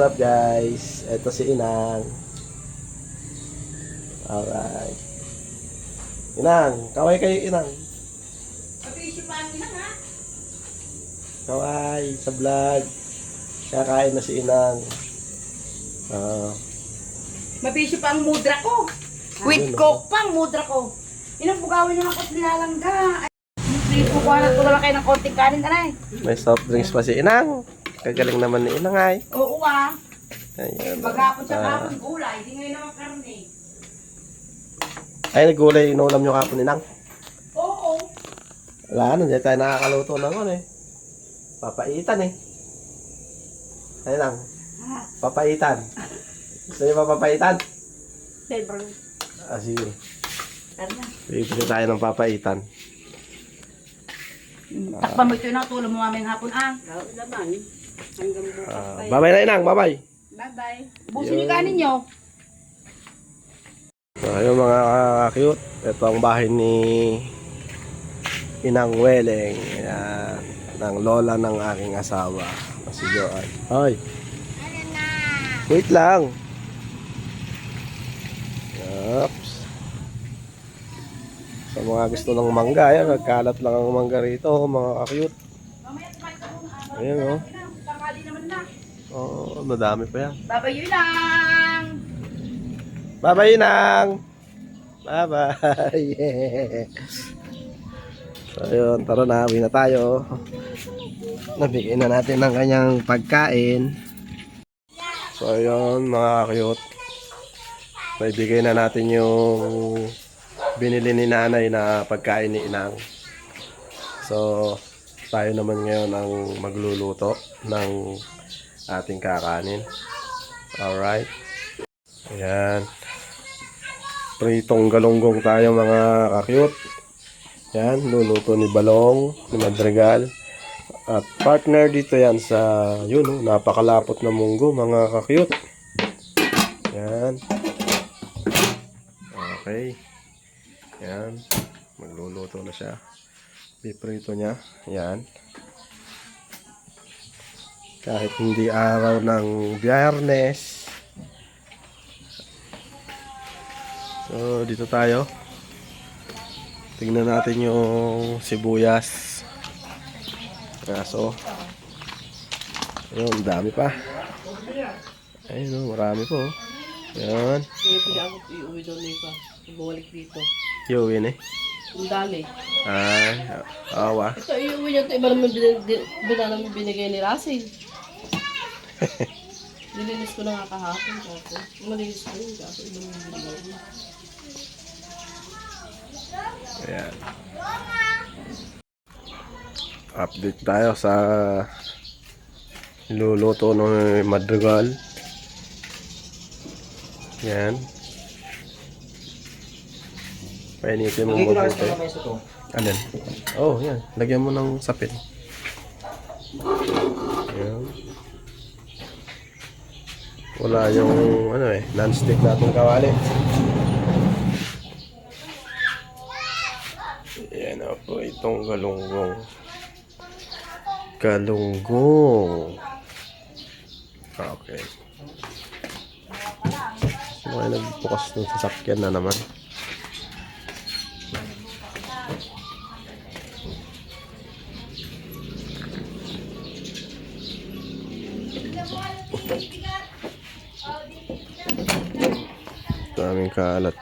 up guys? Ito si Inang. Alright. Inang, kaway kayo Inang. Kaway sa vlog. Kakain na si Inang. Mapisyo pa ang mudra ko. With coke pa ang mudra ko. Inang bugawin na ako at nilalangga. Please, kukuha na tulala kayo ng konting kanin, anay. May soft drinks pa si Inang. Kagaling naman ni Inang ay. Oo ah. Ayan. Maghapon sa kapon gulay, di ngayon naman karne. Ay, nagulay inulam nyo kapon Inang. Oo. Wala na, hindi tayo nakakaluto ng ano eh. Papaitan eh. Ay lang. Papaitan. Gusto niyo pa papaitan? Flavor. Sige. Karna. Bibili tayo ng papaitan. Takpan mo ito na, tulong mo mamayang hapon ah. Oo naman. Hanggang bukas pa yan. Bye-bye na Inang, bye-bye. Bye-bye. Busin yung kanin nyo. So, ayun mga cute. Ito ang bahay ni Inang Weleng. Ayan. Ng lola ng aking asawa. Si Joan. Hoy. Wait lang. Oops. Sa mga gusto ng mangga, ayan, nagkalat lang ang mangga rito, mga ka-cute. Ayan o. Takali naman na. Oo, madami pa yan. Bye-bye yun lang. Bye-bye, Inang! Bye-bye! Yeah. So, ayun, tara na, uwi na tayo. Nabigay na natin ng kanyang pagkain. So, ayun, mga ka-cute. Naibigay na natin yung binili ni nanay na pagkain ni Inang. So, tayo naman ngayon ang magluluto ng ating kakanin. Alright. Ayan. Pritong galunggong tayo mga ka-cute. Yan, luluto ni Balong, ni Madrigal. At partner dito yan sa, yun, napakalapot na munggo mga ka-cute. Yan. Okay. Yan. Magluluto na siya. Piprito niya. Yan. Kahit hindi araw ng Biyernes. So, dito tayo. Tingnan natin yung sibuyas. Kaso, ayun, dami pa. Ayun, marami po. Yan. Yung pila ako iuwi doon nito. Bumalik dito. Yun eh. Ang dali. Ay, awa. Ito iuwi niya ito. Iba naman namin binigay ni Russell. Nilinis ko na nga kahapon. Kasi malinis ko yun. Kasi iba naman binigay niya. Ayan. Update tayo sa luluto ng Madrigal. Yan. Painitin mo mabuti. Alin? Oh, yan. Lagyan mo ng sapin. Yan. Wala yung ano eh, non-stick natong kawali. Yan o po, itong galunggong. Galunggong. Okay. May nagbukas ng sasakyan na naman. Daming kalat.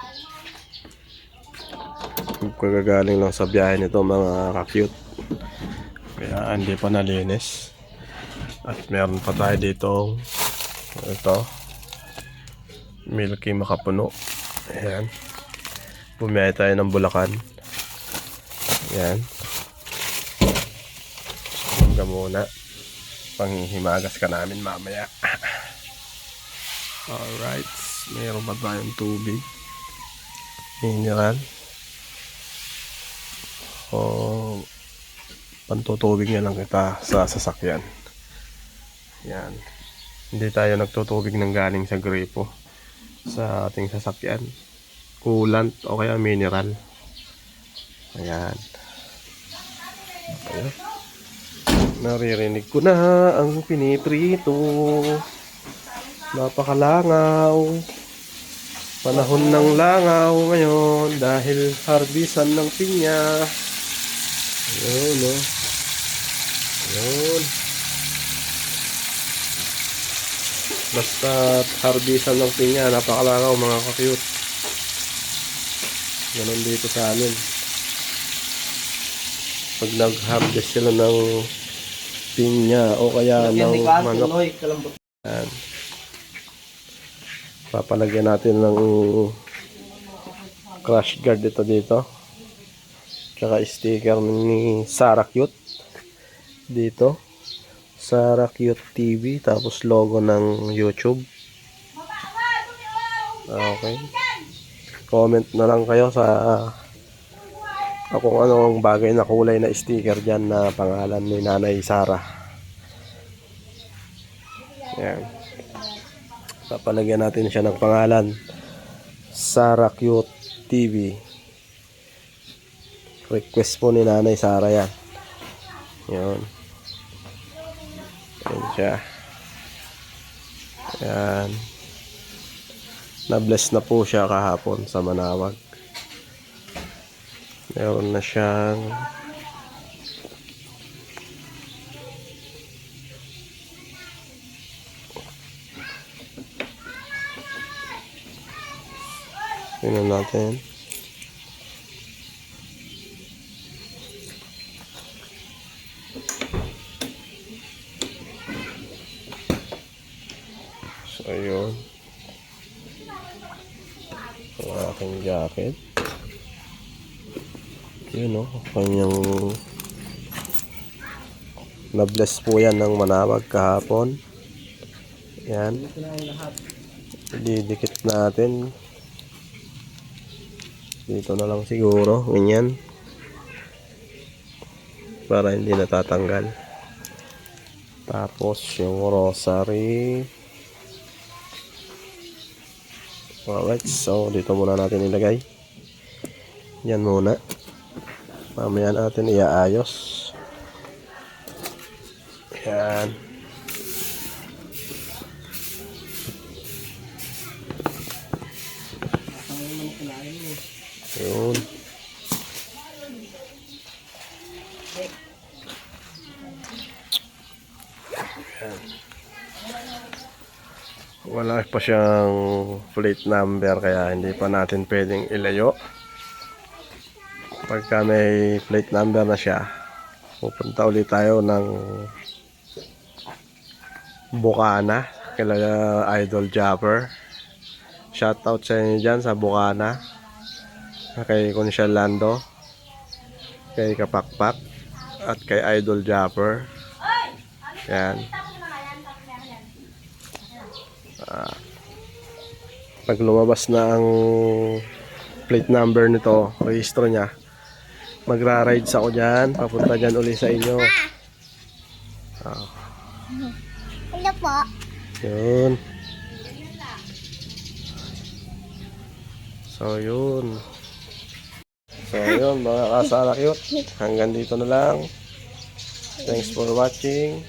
Kagagaling lang sa biyahe nito mga ka-cute. Kaya hindi pa nalinis. At meron pa tayo dito. Ito. Milky makapuno. Ayan. Bumiyay tayo ng Bulacan. Ayan. Hanggang muna. Panghihimagas ka namin mamaya. Alright. Meron pa tayong tubig. Mineral. O pantutubig niya lang kita sa sasakyan. Yan. Hindi tayo nagtutubig ng galing sa gripo sa ating sasakyan. Coolant o kaya mineral. Ayan. Ayan. Naririnig ko na ang piniprito. Napakalangaw. Panahon ng langaw ngayon dahil harbisan ng pinya. Ayun, no? Ayun. Basta harbisan ng pinya, napakalangaw mga ka-cute. Ganun dito sa amin. Pag nag-harvest sila ng pinya o kaya ng manok. Yan. Papalagyan natin ng crash guard dito. Tsaka sticker ni Sarah Cute. Dito. Sarah Cute TV. Tapos logo ng YouTube. Okay. Comment na lang kayo sa kung anong bagay na kulay na sticker dyan na pangalan ni Nanay Sarah. Yan. Papalagyan natin siya ng pangalan Sarah Cute TV. Request po ni Nanay Sarah yan. Yan. Yan siya. Yan. Na-bless na po siya kahapon sa Manawag. Meron na siyang tingnan natin. So, yun. Ang aking jacket. Yun, no? Kanyang na-bless po yan ng Manawag kahapon. Yan. Didikit natin. Dito na lang siguro, ganyan. Para hindi natatanggal. Tapos yung rosary. Alright, so dito muna natin ilagay. Yan muna. Mamaya natin iaayos. Yan. Yun. Yan. Wala pa siyang plate number kaya hindi pa natin pwedeng ilayo. Pagka may plate number na siya, pupunta ulit tayo ng Bukana kila Idol Japper. Shoutout sa inyo dyan sa Bukana. Kay Conchal Lando, kay Kapakpak, at kay Idol Japper. Yan. Pag lumabas na ang plate number nito, rehistro niya, magra-rides ako dyan, papunta dyan uli sa inyo. Hello po. Yun. So yun. So yun mga kasara cute, hanggang dito na lang. Thanks for watching.